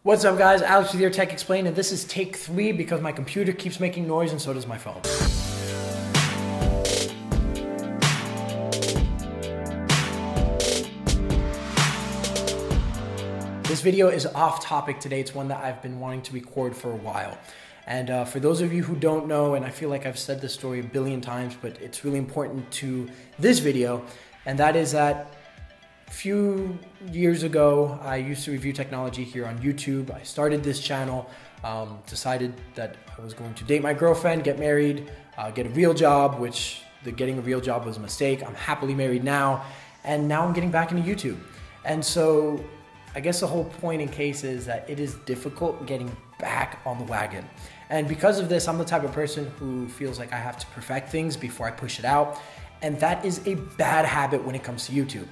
What's up guys, Alex with your Tech Explained, and this is take 3 because my computer keeps making noise and so does my phone. This video is off topic today. It's one that I've been wanting to record for a while. And for those of you who don't know, and I feel like I've said this story a billion times, but it's really important to this video, and that is that a few years ago, I used to review technology here on YouTube. I started this channel, decided that I was going to date my girlfriend, get married, get a real job, which getting a real job was a mistake. I'm happily married now, and now I'm getting back into YouTube. And so I guess the whole point in case is that it is difficult getting back on the wagon. And because of this, I'm the type of person who feels like I have to perfect things before I push it out. And that is a bad habit when it comes to YouTube.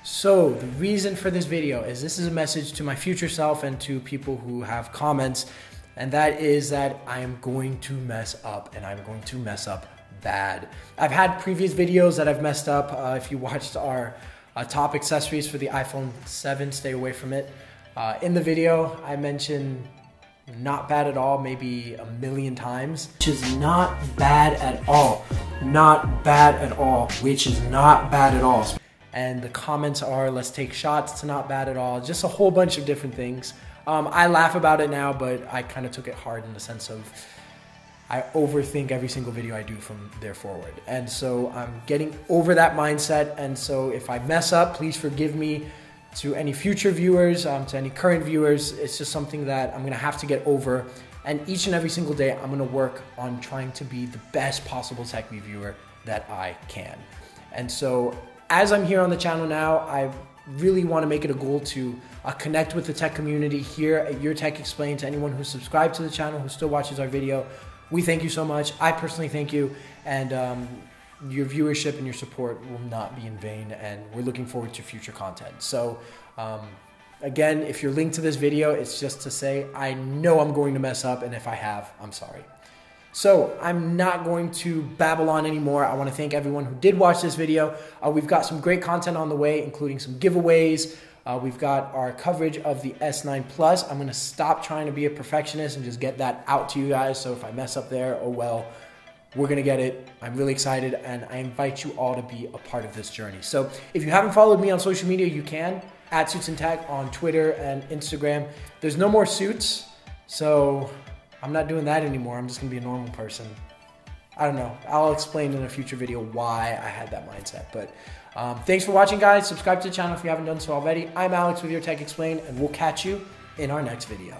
So the reason for this video is this is a message to my future self and to people who have comments, and that is that I am going to mess up, and I'm going to mess up bad. I've had previous videos that I've messed up. If you watched our top accessories for the iPhone 7, stay away from it. In the video, I mentioned not bad at all, maybe a million times, which is not bad at all. Not bad at all, which is not bad at all. And the comments are, let's take shots to not bad at all. Just a whole bunch of different things. I laugh about it now, but I kind of took it hard in the sense of I overthink every single video I do from there forward. And so I'm getting over that mindset. And so if I mess up, please forgive me. To any future viewers, to any current viewers, it's just something that I'm gonna have to get over. And each and every single day, I'm gonna work on trying to be the best possible tech reviewer that I can. And so as I'm here on the channel now, I really want to make it a goal to connect with the tech community here at Your Tech Explained. To anyone who's subscribed to the channel, who still watches our video, we thank you so much. I personally thank you, and your viewership and your support will not be in vain, and we're looking forward to future content. So again, if you're linked to this video, it's just to say, I know I'm going to mess up, and if I have, I'm sorry. So I'm not going to babble on anymore. I want to thank everyone who did watch this video. We've got some great content on the way, including some giveaways. We've got our coverage of the S9 Plus. I'm going to stop trying to be a perfectionist and just get that out to you guys. So if I mess up there, oh well, we're going to get it. I'm really excited, and I invite you all to be a part of this journey. So if you haven't followed me on social media, you can, at Suits and Tech on Twitter and Instagram. There's no more suits, so I'm not doing that anymore. I'm just gonna be a normal person. I don't know. I'll explain in a future video why I had that mindset. But thanks for watching, guys. Subscribe to the channel if you haven't done so already. I'm Alex with Your Tech Explained, and we'll catch you in our next video.